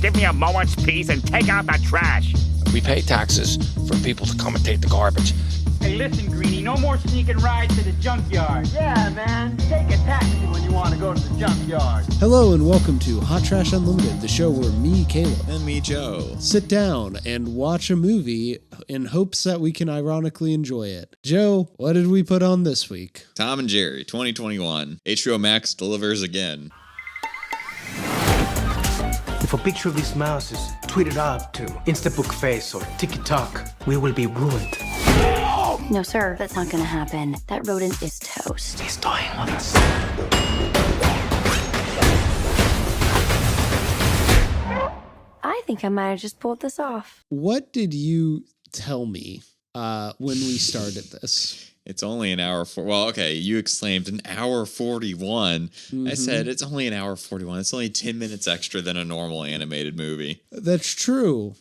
give me a moment's peace and take out the trash. We pay taxes for people to come and take the garbage. Hey, listen, Greenie, no more sneaking rides to the junkyard. Yeah, man, take a taxi when you want to go to the junkyard. Hello and welcome to Hot Trash Unlimited, the show where me, Caleb, and me, Joe, sit down and watch a movie in hopes that we can ironically enjoy it. Joe, what did we put on this week? Tom and Jerry, 2021. HBO Max delivers again. If a picture of this mouse is tweeted out to Instabook Face or TikTok, we will be ruined. No, sir, that's not gonna happen. That rodent is toast. He's toying with us. I think I might have just pulled this off. What did you tell me when we started this? It's only an hour. Well, okay, you exclaimed an hour 41. Mm-hmm. I said it's only an hour 41. It's only 10 minutes extra than a normal animated movie. That's true.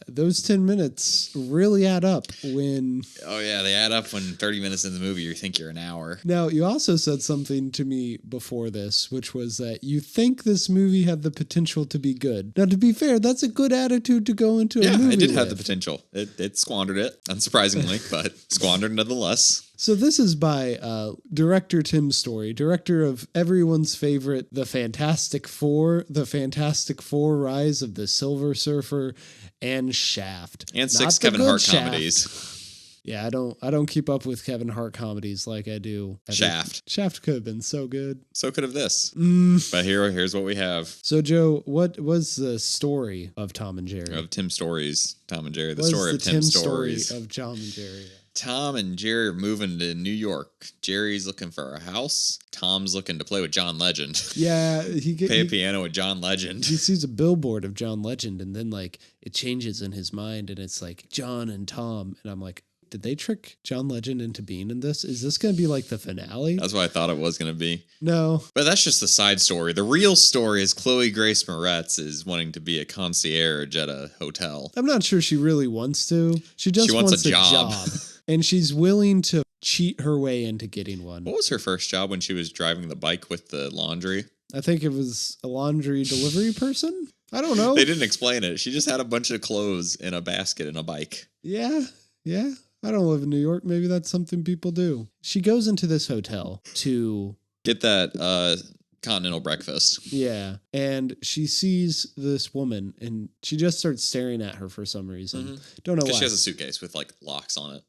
Those 10 minutes really add up when... Oh, yeah, they add up when 30 minutes in the movie you think you're an hour. Now, you also said something to me before this, which was that you think this movie had the potential to be good. Now, to be fair, that's a good attitude to go into a movie Yeah, it did with. have the potential. It squandered it, unsurprisingly, but squandered nonetheless. So this is by director Tim Story, director of everyone's favorite The Fantastic Four, Rise of the Silver Surfer, and Shaft. And 6 Kevin Hart comedies. Yeah, I don't keep up with Kevin Hart comedies like I do. Shaft. Shaft could have been so good. So could have this. But here's what we have. So, Joe, what was the story of Tom and Jerry? Of Tim Story's Tom and Jerry. The what story is of the Tim story Story's. of Tom and Jerry? Tom and Jerry are moving to New York. Jerry's looking for a house. Tom's looking to play with John Legend. Yeah, play a piano with John Legend. He sees a billboard of John Legend, and then it changes in his mind, and it's like John and Tom, and I'm like, did they trick John Legend into being in this? Is this going to be like the finale? That's what I thought it was going to be. No. But that's just the side story. The real story is Grace Mortez is wanting to be a concierge at a hotel. I'm not sure she really wants to. She just wants a job. And she's willing to cheat her way into getting one. What was her first job when she was driving the bike with the laundry? I think it was a laundry delivery person. I don't know. They didn't explain it. She just had a bunch of clothes in a basket and a bike. Yeah. I don't live in New York. Maybe that's something people do. She goes into this hotel to get that continental breakfast. Yeah. And she sees this woman and she just starts staring at her for some reason. Mm-hmm. Don't know why. Because she has a suitcase with locks on it.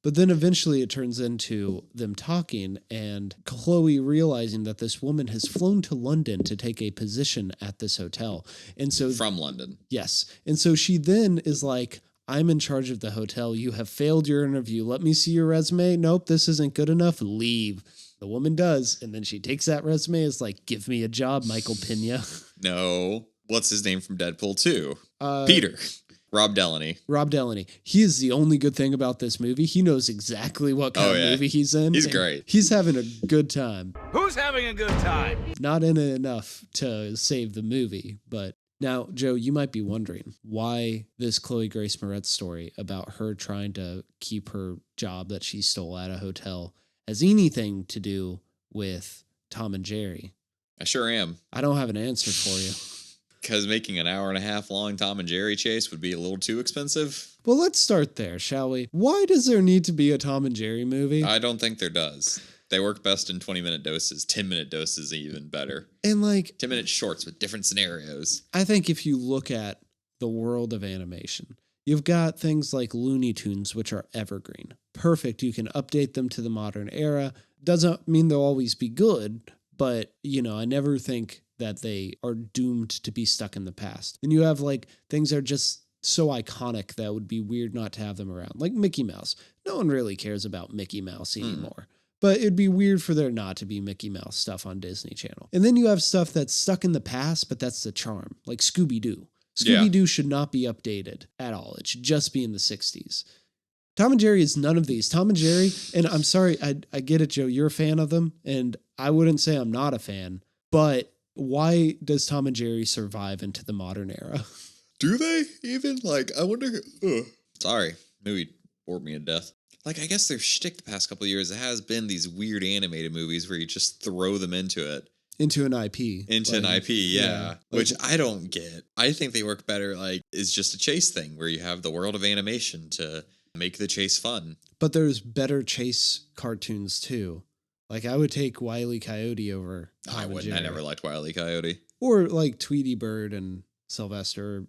But then eventually it turns into them talking and Chloe realizing that this woman has flown to London to take a position at this hotel. And so from London. Yes. And so she then is like, I'm in charge of the hotel. You have failed your interview. Let me see your resume. Nope, this isn't good enough. Leave. The woman does. And then she takes that resume. Is like, give me a job, Michael Pena. No. What's his name from Deadpool 2? Peter. Rob Delaney. He is the only good thing about this movie. He knows exactly what kind of movie he's in. He's great. He's having a good time. Who's having a good time? Not in it enough to save the movie, but... Now, Joe, you might be wondering why this Grace Moretz story about her trying to keep her job that she stole at a hotel has anything to do with Tom and Jerry. I sure am. I don't have an answer for you. Because making an hour and a half long Tom and Jerry chase would be a little too expensive. Well, let's start there, shall we? Why does there need to be a Tom and Jerry movie? I don't think there does. They work best in 20-minute doses. 10-minute doses even better. And 10-minute shorts with different scenarios. I think if you look at the world of animation, you've got things like Looney Tunes, which are evergreen. Perfect. You can update them to the modern era. Doesn't mean they'll always be good, but, I never think that they are doomed to be stuck in the past. And you have things that are just so iconic that would be weird not to have them around. Like Mickey Mouse. No one really cares about Mickey Mouse anymore. But it'd be weird for there not to be Mickey Mouse stuff on Disney Channel. And then you have stuff that's stuck in the past, but that's the charm. Like Scooby-Doo. Scooby-Doo should not be updated at all. It should just be in the 60s. Tom and Jerry is none of these. Tom and Jerry, and I'm sorry, I get it, Joe. You're a fan of them, and I wouldn't say I'm not a fan. But why does Tom and Jerry survive into the modern era? Do they even? I wonder... Sorry, movie bored me to death. I guess their shtick the past couple of years has been these weird animated movies where you just throw them into it. into an IP. Yeah. Which I don't get. I think they work better is just a chase thing where you have the world of animation to make the chase fun. But there's better chase cartoons too. I would take Wile E. Coyote over Tom and Jerry. I never liked Wile E. Coyote. Or Tweety Bird and Sylvester.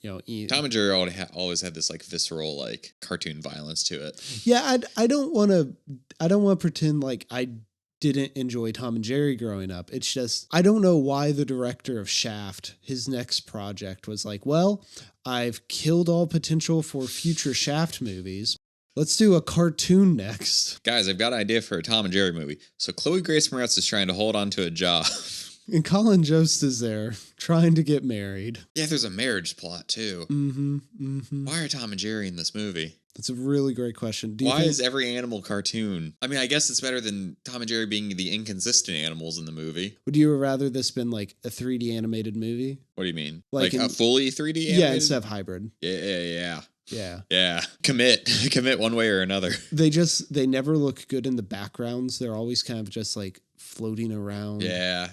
Tom and Jerry always had this visceral cartoon violence to it. Yeah, I don't want to pretend I didn't enjoy Tom and Jerry growing up. It's just I don't know why the director of Shaft, his next project was well, I've killed all potential for future Shaft movies. Let's do a cartoon next. Guys, I've got an idea for a Tom and Jerry movie. So Chloe Grace Moretz is trying to hold on to a job. And Colin Jost is there trying to get married. Yeah, there's a marriage plot too. Why are Tom and Jerry in this movie? That's a really great question. Why is every animal cartoon? I mean, I guess it's better than Tom and Jerry being the inconsistent animals in the movie. Would you have rather this been a 3D animated movie? What do you mean? A fully 3D animated? Yeah, instead of hybrid. Yeah. Commit one way or another. They never look good in the backgrounds. They're always kind of just floating around. Yeah.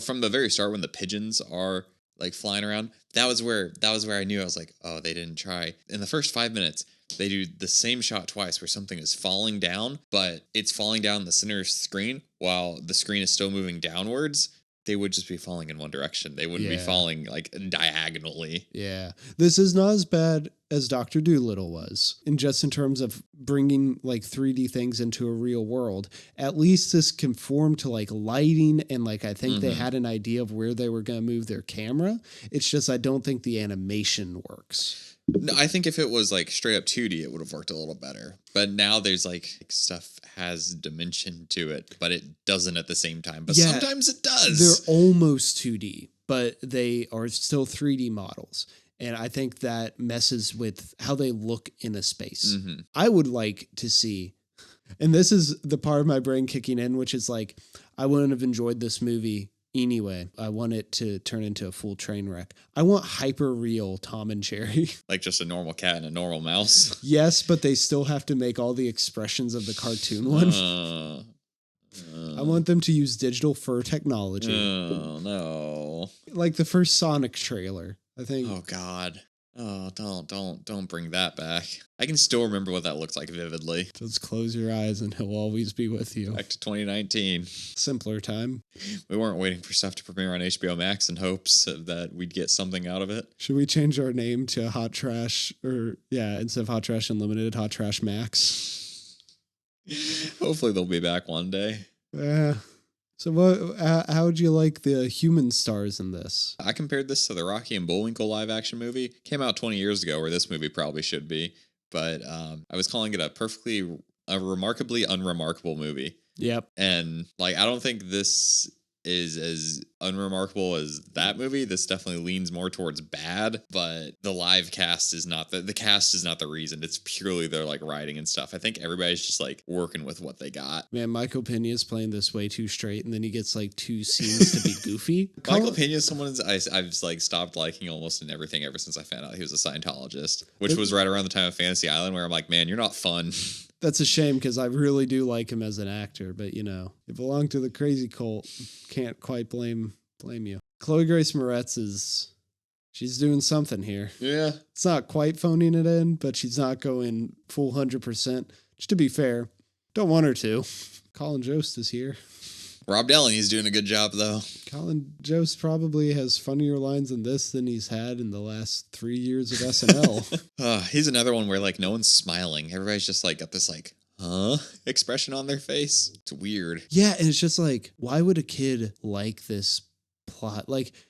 From the very start when the pigeons are flying around, that was where I knew I was oh, they didn't try. In the first 5 minutes, they do the same shot twice where something is falling down, but it's falling down the center screen while the screen is still moving downwards. They would just be falling in one direction. They wouldn't be falling diagonally. Yeah. This is not as bad as Dr. Dolittle was. And just in terms of bringing 3D things into a real world, at least this conformed to lighting. And I think they had an idea of where they were going to move their camera. It's just, I don't think the animation works. No, I think if it was straight up 2D, it would have worked a little better. But now there's stuff has dimension to it, but it doesn't at the same time. But sometimes it does. They're almost 2D, but they are still 3D models. And I think that messes with how they look in a space. I would like to see, and this is the part of my brain kicking in, which is I wouldn't have enjoyed this movie anyway. I want it to turn into a full train wreck. I want hyper real Tom and Jerry. Just a normal cat and a normal mouse. Yes, but they still have to make all the expressions of the cartoon one. I want them to use digital fur technology. Oh, no. The first Sonic trailer, I think. Oh, God. Oh, don't bring that back. I can still remember what that looks like vividly. Just close your eyes and he'll always be with you. Back to 2019. Simpler time. We weren't waiting for stuff to premiere on HBO Max in hopes that we'd get something out of it. Should we change our name to Hot Trash, instead of Hot Trash Unlimited, Hot Trash Max? Hopefully they'll be back one day. Yeah. So how would you like the human stars in this? I compared this to the Rocky and Bullwinkle live action movie. Came out 20 years ago, where this movie probably should be. But I was calling it a remarkably unremarkable movie. Yep. And I don't think this is as unremarkable as that movie. This definitely leans more towards bad, but the live cast is not the cast is not the reason. It's purely their writing and stuff. I think everybody's just working with what they got. Man, Michael Pena is playing this way too straight, and then he gets 2 scenes to be goofy. Michael Pena is someone I've stopped liking almost in everything ever since I found out he was a Scientologist, which was right around the time of Fantasy Island, where I'm man, you're not fun. That's a shame because I really do like him as an actor, but you belong to the crazy cult. Can't quite blame you. Chloe Grace Moretz she's doing something here. Yeah. It's not quite phoning it in, but she's not going full 100%. Just to be fair, don't want her to. Colin Jost is here. Rob Delaney's doing a good job, though. Colin Jost probably has funnier lines in this than he's had in the last 3 years of SNL. He's another one where no one's smiling. Everybody's just got this expression on their face. It's weird. Yeah, and it's just why would a kid like this plot?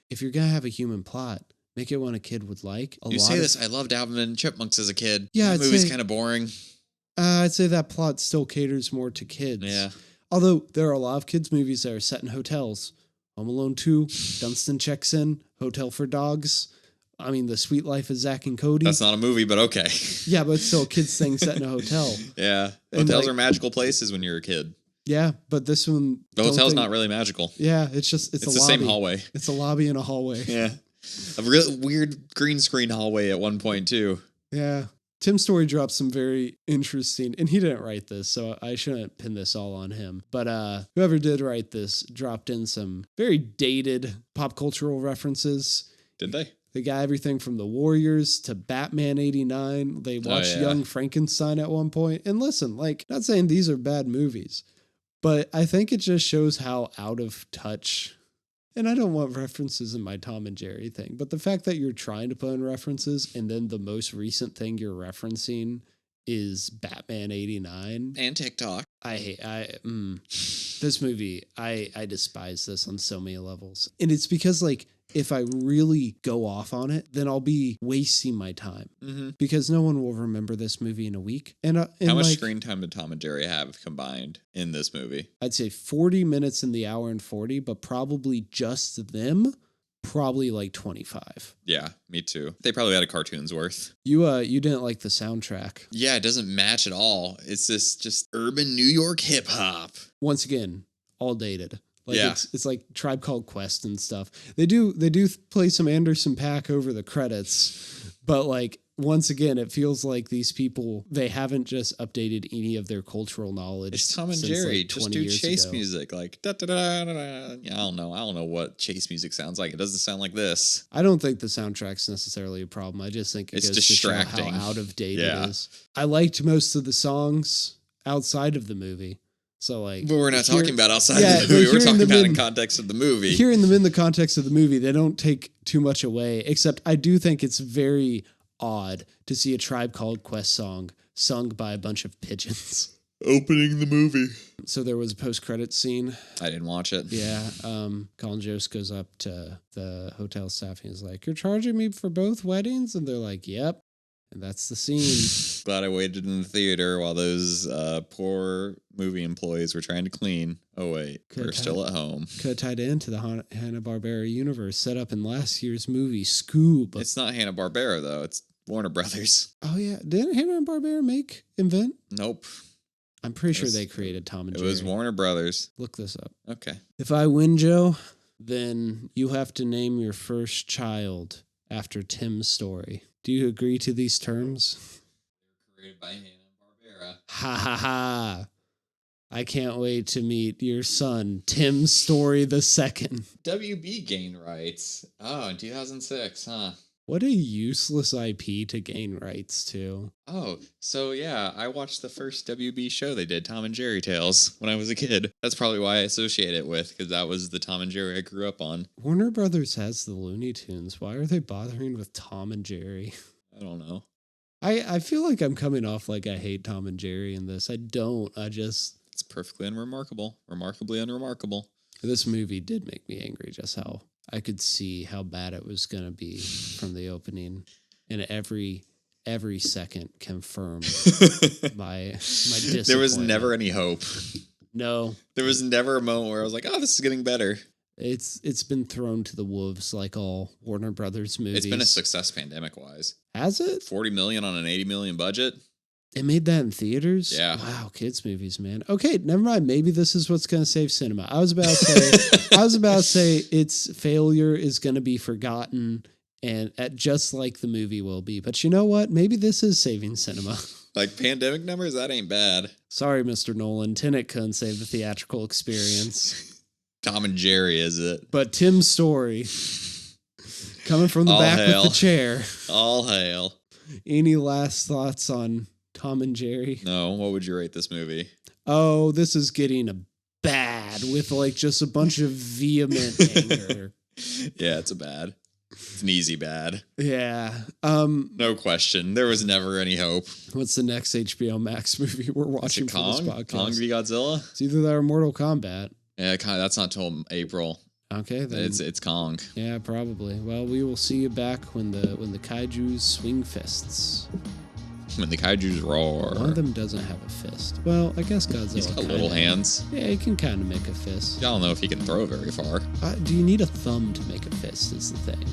If you're gonna have a human plot, make it one a kid would like. You say this, I loved Alvin and Chipmunks as a kid. Yeah, the movie's kind of boring. I'd say that plot still caters more to kids. Yeah. Although there are a lot of kids' movies that are set in hotels. Home Alone 2, Dunstan Checks In, Hotel for Dogs. I mean, The Sweet Life of Zack and Cody. That's not a movie, but okay. Yeah, but it's still a kid's thing set in a hotel. Yeah. Hotels are magical places when you're a kid. Yeah, but this one... The hotel's not really magical. Yeah, it's a lobby. It's the same hallway. It's a lobby and a hallway. Yeah. A real weird green screen hallway at one point, too. Yeah. Tim Story dropped some very interesting, and he didn't write this, so I shouldn't pin this all on him. But whoever did write this dropped in some very dated pop cultural references. Did they? They got everything from the Warriors to Batman 89. They watched Young Frankenstein at one point. And listen, like, not saying these are bad movies, but I think it just shows how out of touch. And I don't want references in my Tom and Jerry thing, but the fact that you're trying to put in references and then the most recent thing you're referencing is Batman 89 and TikTok. This movie, I despise this on so many levels. And it's because, like, if I really go off on it, then I'll be wasting my time because no one will remember this movie in a week. And how much screen time did Tom and Jerry have combined in this movie? I'd say 40 minutes in the hour and 40, but probably just them, probably like 25. Yeah, me too. They probably had a cartoon's worth. You didn't like the soundtrack. Yeah, it doesn't match at all. It's this just urban New York hip hop. Once again, all dated. Like it's like Tribe Called Quest and stuff. They do play some Anderson .Paak over the credits, but like once again, it feels like these people, they haven't just updated any of their cultural knowledge. It's Tom and Jerry. Like just do chase music, like da da da da da. Yeah, I don't know what chase music sounds like. It doesn't sound like this. I don't think the soundtrack's necessarily a problem. I just think it's distracting. To show how out of date it is. I liked most of the songs outside of the movie. So like, but we're not talking about outside of the movie. We're talking about in context of the movie. Hearing them in the context of the movie, they don't take too much away. Except I do think it's very odd to see a Tribe Called Quest song sung by a bunch of pigeons. Opening the movie. So there was a post-credit scene. I didn't watch it. Yeah. Colin Jost goes up to the hotel staff and he's like, "You're charging me for both weddings?" And they're like, "Yep." And that's the scene. Glad I waited in the theater while those poor movie employees were trying to clean. Oh, wait. We're still at home. Could have tied into the Hanna-Barbera universe set up in last year's movie, Scoob. It's not Hanna-Barbera, though. It's Warner Brothers. Oh, yeah. Didn't Hanna-Barbera invent? Nope. I'm pretty sure they created Tom and Jerry. It was Warner Brothers. Look this up. Okay. If I win, Joe, then you have to name your first child after Tim's story. Do you agree to these terms? Created by Hanna-Barbera. Ha ha ha. I can't wait to meet your son, Tim Story II. WB gained rights. Oh, in 2006, huh? What a useless IP to gain rights to. Oh, so yeah, I watched the first WB show they did, Tom and Jerry Tales, when I was a kid. That's probably why I associate it with, because that was the Tom and Jerry I grew up on. Warner Brothers has the Looney Tunes. Why are they bothering with Tom and Jerry? I don't know. I feel like I'm coming off like I hate Tom and Jerry in this. I don't. It's perfectly unremarkable. Remarkably unremarkable. This movie did make me angry, just how I could see how bad it was going to be from the opening. And every second confirmed my disappointment. There was never any hope. No. There was never a moment where I was like, oh, this is getting better. It's been thrown to the wolves like all Warner Brothers movies. It's been a success pandemic-wise. Has it? $40 million on an $80 million budget. It made that in theaters? Yeah. Wow, kids movies, man. Okay, never mind. Maybe this is what's going to save cinema. I was about to say its failure is going to be forgotten and just like the movie will be. But you know what? Maybe this is saving cinema. Like pandemic numbers, that ain't bad. Sorry, Mr. Nolan. Tenet couldn't save the theatrical experience. Tom and Jerry, is it? But Tim's story, coming from the All back hail. with the chair. All hail. Any last thoughts on Tom and Jerry? No, what would you rate this movie? Oh, this is getting bad with like just a bunch of vehement anger. Yeah, it's a bad. It's an easy bad. Yeah. No question. There was never any hope. What's the next HBO Max movie we're watching for this podcast? Kong v. Godzilla? It's either that or Mortal Kombat. Yeah, that's not till April. Okay, then it's Kong. Yeah, probably. Well, we will see you back when the kaijus swing fists. When the kaijus roar. One of them doesn't have a fist. Well, I guess Godzilla. He's got little hands. Yeah, he can kind of make a fist. I don't know if he can throw very far. Do you need a thumb to make a fist? Is the thing.